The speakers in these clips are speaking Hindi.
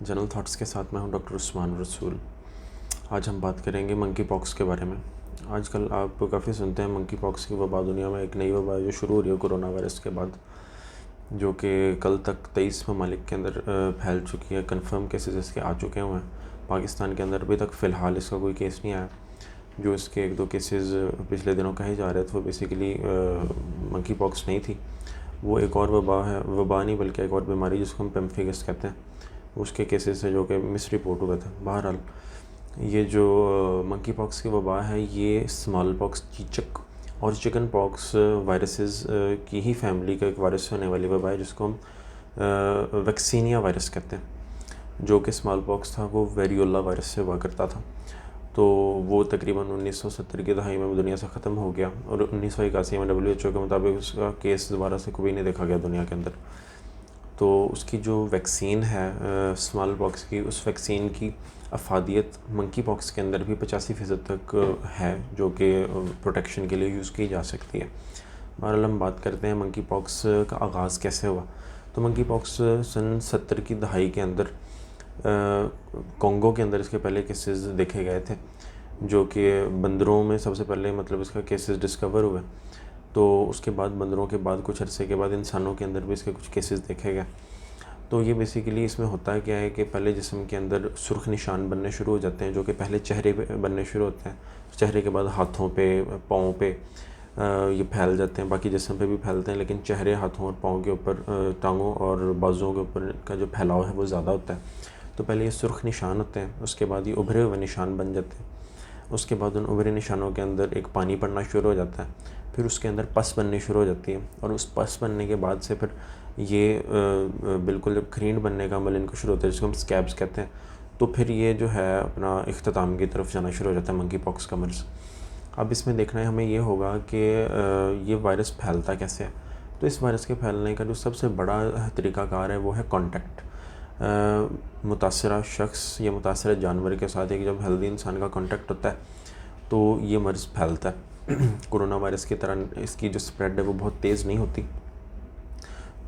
जनरल थॉट्स के साथ मैं हूं डॉक्टर उस्मान रसूल। आज हम बात करेंगे मंकी पॉक्स के बारे में। आजकल आप काफ़ी सुनते हैं मंकी पॉक्स की वबा, दुनिया में एक नई वबा जो शुरू हो रही है कोरोना वायरस के बाद, जो कि कल तक 23 ममालिक के अंदर फैल चुकी है। कंफर्म केसेस इसके आ चुके हुए हैं। पाकिस्तान के अंदर अभी तक फ़िलहाल इसका कोई केस नहीं आया। जो इसके एक दो केसेस पिछले दिनों कहे जा रहे थे वो बेसिकली मंकी पॉक्स नहीं थी, वो एक और वबा है, वबा नहीं बल्कि एक और बीमारी जिसको हम पेम्फिगस कहते हैं, उसके केसेस है जो कि मिस रिपोर्ट हुए थे। बहरहाल ये जो मंकी पॉक्स की वबा है ये स्मॉल पॉक्स, चीचक और चिकन पॉक्स वायरसेस की ही फैमिली का एक वायरस होने वाली वबा है जिसको हम वैक्सीनिया वायरस कहते हैं। जो कि स्मॉल पॉक्स था वो वेरियोला वायरस से हुआ करता था। तो वो तकरीबन 1970 की दहाई में दुनिया से ख़त्म हो गया और 1981 में WHO के मुताबिक उसका केस दोबारा से कभी नहीं देखा गया दुनिया के अंदर। तो उसकी जो वैक्सीन है स्मॉल पॉक्स की, उस वैक्सीन की अफादियत मंकी पॉक्स के अंदर भी 85% तक है, जो कि प्रोटेक्शन के लिए यूज़ की जा सकती है। बहरहाल हम बात करते हैं मंकी पॉक्स का आगाज़ कैसे हुआ। तो मंकी पॉक्स सन 70 की दहाई के अंदर कॉन्गो के अंदर इसके पहले केसेस देखे गए थे, जो कि बंदरों में सबसे पहले मतलब इसका केसेस डिस्कवर हुए। तो उसके बाद बंदरों के बाद कुछ अरसे के बाद इंसानों के अंदर भी इसके कुछ केसेस देखे गए। तो ये बेसिकली इसमें होता क्या है कि पहले जिस्म के अंदर सुर्ख निशान बनने शुरू हो जाते हैं, जो कि पहले चेहरे पे बनने शुरू होते हैं। चेहरे के बाद हाथों पे, पाँव पे ये फैल जाते हैं, बाकी जिस्म पे भी फैलते हैं, लेकिन चेहरे, हाथों और पाँव के ऊपर, टांगों और बाजुओं के ऊपर का जो फैलाव है वो ज़्यादा होता है। तो पहले ये सुर्ख निशान होते हैं, उसके बाद ये उभरे हुए निशान बन जाते हैं। उसके बाद उन उभरे निशानों के अंदर एक पानी पड़ना शुरू हो जाता है, फिर उसके अंदर पस बननी शुरू हो जाती है, और उस पस बनने के बाद से फिर ये बिल्कुल जब खरींड बनने का अमल इनको शुरू होता है, जिसको हम स्कैब्स कहते हैं, तो फिर ये जो है अपना इख्तिताम की तरफ जाना शुरू हो जाता है मंकी पॉक्स का मर्ज़। अब इसमें देखना है हमें ये होगा कि ये वायरस फैलता कैसे है। तो इस वायरस के फैलने का जो सबसे बड़ा तरीक़ाकार है वो है कॉन्टैक्ट। मुतासरा शख्स या मुतासरा जानवर के साथ एक जब हेल्दी इंसान का कॉन्टैक्ट होता है तो ये मर्ज़ फैलता है। कोरोना वायरस की तरह इसकी जो स्प्रेड है वो बहुत तेज़ नहीं होती,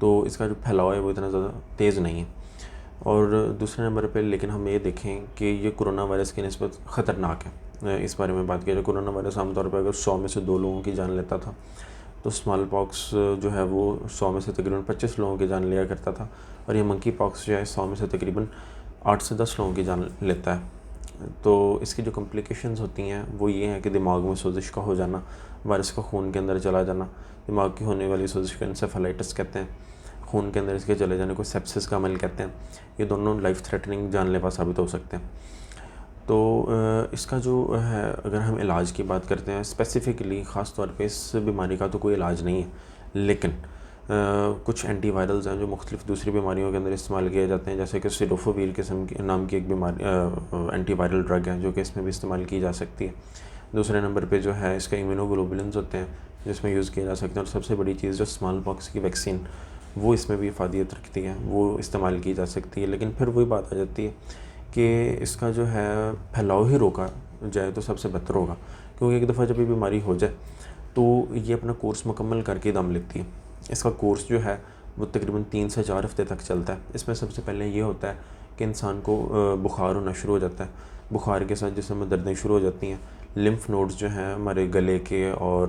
तो इसका जो फैलाव है वो इतना ज़्यादा तेज़ नहीं है। और दूसरे नंबर पे लेकिन हम ये देखें कि ये कोरोना वायरस की निस्बत ख़तरनाक है। इस बारे में बात किया जाए, कोरोना वायरस आमतौर पर अगर 100 में से 2 लोगों की जान लेता था, तो स्मॉल पॉक्स जो है वो 100 में से तकरीबन 25 लोगों की जान लिया करता था, और ये मंकी पॉक्स जो है 100 में से तकरीबन 8 से 10 लोगों की जान लेता है। तो इसकी जो कॉम्प्लिकेशंस होती हैं वो ये हैं कि दिमाग में सोजिश का हो जाना, वायरस का खून के अंदर चला जाना, दिमाग की होने वाली सोजिश को एंसेफेलाइटिस कहते हैं, खून के अंदर इसके चले जाने को सेप्सिस का अमल कहते हैं। ये दोनों लाइफ थ्रेटनिंग जानलेवा साबित हो सकते हैं। तो इसका जो है, अगर हम इलाज की बात करते हैं स्पेसिफ़िकली, ख़ास तौर पे इस बीमारी का तो कोई इलाज नहीं है, लेकिन कुछ एंटीवायरल्स हैं जो मुख्तलिफ़ दूसरी बीमारियों के अंदर इस्तेमाल किए जाते हैं, जैसे कि सिडोफोविर किस्म की नाम की एक बीमारी एंटीवायरल ड्रग है जो कि इसमें भी इस्तेमाल की जा सकती है। दूसरे नंबर पे जो है इसके इम्यूनोग्लोबुलिन्स होते हैं जिसमें यूज़ किए जा सकते हैं, और सबसे बड़ी चीज़ जो स्मॉल पॉक्स की वैक्सीन, वो इसमें भी अफादियत रखती है, वो इस्तेमाल की जा सकती है। लेकिन फिर वही बात आ जाती है कि इसका जो है फैलाव ही रोका जाए तो सबसे बेहतर होगा, क्योंकि एक दफ़ा जब ये बीमारी हो जाए तो ये अपना कोर्स मुकम्मल करके दम लेती है। इसका कोर्स जो है वो तकरीबन 3 से 4 हफ़्ते तक चलता है। इसमें सबसे पहले ये होता है कि इंसान को बुखार होना शुरू हो जाता है। बुखार के साथ जिसमें दर्दें शुरू हो जाती हैं। लिम्फ नोड्स जो हैं हमारे गले के और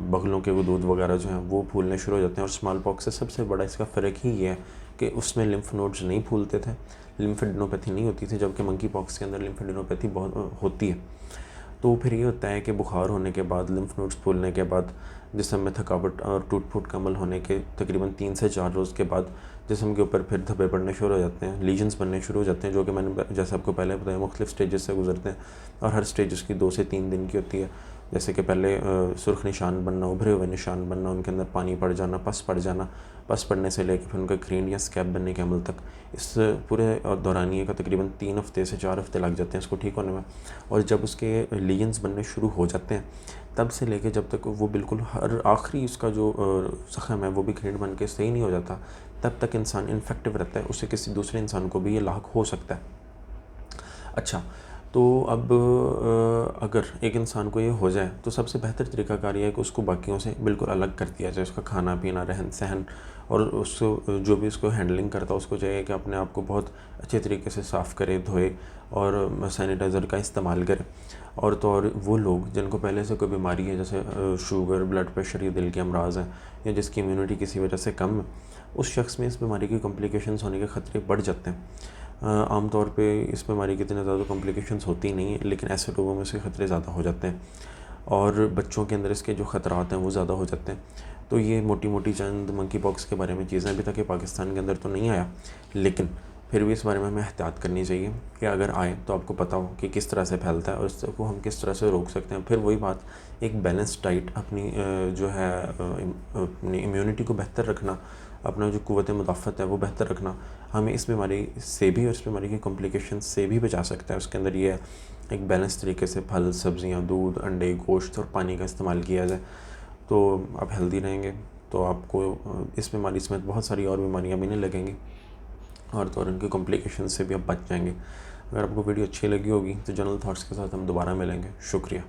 बगलों के वदूद वगैरह जो हैं वो फूलने शुरू हो जाते हैं। और स्मॉल पॉक्स से सबसे बड़ा इसका फ़र्क ही ये है कि उसमें लिम्फ नोड्स नहीं फूलते थे, लिम्फेडिनोपैथी नहीं होती थी, जबकि मंकी पॉक्स के अंदर लिम्फेडिनोपैथी बहुत होती है। तो फिर ये होता है कि बुखार होने के बाद, लिम्फ नोड्स फूलने के बाद, जिस्म में थकावट और टूट फूट का अमल होने के तकरीबन 3 से 4 रोज़ के बाद जिस्म के ऊपर फिर धब्बे पड़ने शुरू हो जाते हैं, लीजन्स बनने शुरू हो जाते हैं, जो कि मैंने जैसे आपको पहले बताया मुख्तलिफ़ स्टेजेस से गुजरते हैं, और हर स्टेज उसकी 2 से 3 दिन की होती है। जैसे कि पहले सुर्ख निशान बनना, उभरे हुए निशान बनना, उनके अंदर पानी पड़ जाना, पस पड़ जाना, पस पड़ने से लेकर फिर उनका ग्रीन या स्कैब बनने के अमल तक, इस पूरे दौरानिए का तकरीबन 3 हफ़्ते से 4 हफ़्ते लग जाते हैं इसको ठीक होने में। और जब उसके लीजन्स बनने शुरू हो जाते हैं तब से लेके जब तक वो बिल्कुल हर आखिरी उसका जो ज़ख़म है वो भी ग्रेड बन के सही नहीं हो जाता, तब तक इंसान इन्फेक्टिव रहता है, उससे किसी दूसरे इंसान को भी ये लाक हो सकता है। अच्छा, तो अब अगर एक इंसान को ये हो जाए तो सबसे बेहतर तरीक़ाकार ये है कि उसको बाकियों से बिल्कुल अलग कर दिया जाए। उसका खाना पीना, रहन सहन और उसको जो भी उसको हैंडलिंग करता है उसको चाहिए कि अपने आप को बहुत अच्छे तरीके से साफ़ करे, धोए और सैनिटाइज़र का इस्तेमाल करे। और तो और वो लोग जिनको पहले से कोई बीमारी है, जैसे शुगर, ब्लड प्रेशर या दिल के अमराज़ हैं, या जिसकी इम्यूनिटी किसी वजह से कम है, उस शख्स में इस बीमारी की कॉम्प्लिकेशंस होने के ख़तरे बढ़ जाते हैं। आम तौर पे इस बीमारी की इतने ज़्यादा कॉम्प्लिकेशंस होती नहीं है, लेकिन ऐसे लोगों में इसके ख़तरे ज़्यादा हो जाते हैं और बच्चों के अंदर इसके जो ख़तरात हैं वो ज़्यादा हो जाते हैं। तो ये मोटी मोटी चंद मंकी पॉक्स के बारे में चीज़ें, अभी तक पाकिस्तान के अंदर तो नहीं आया, लेकिन फिर भी इस बारे में हमें एहतियात करनी चाहिए कि अगर आए तो आपको पता हो कि किस तरह से फैलता है और इसको हम किस तरह से रोक सकते हैं। फिर वही बात, एक बैलेंस डाइट, अपनी जो है अपनी इम्यूनिटी को बेहतर रखना, अपना जो क़ुव्वत मुदाफ़त है वो बेहतर रखना, हमें इस बीमारी से भी और इस बीमारी की कॉम्प्लिकेशन से भी बचा सकता है। उसके अंदर ये है, एक बैलेंस तरीके से फल, सब्ज़ियाँ, दूध, अंडे, गोश्त और पानी का इस्तेमाल किया जाए तो आप हेल्दी रहेंगे। तो आपको इस बीमारी समेत बहुत सारी और बीमारियाँ भी नहीं लगेंगी और तो और उनकी कॉम्प्लिकेशन से भी आप बच जाएंगे। अगर आपको वीडियो अच्छी लगी होगी तो जनरल थॉट्स के साथ हम दोबारा मिलेंगे। शुक्रिया।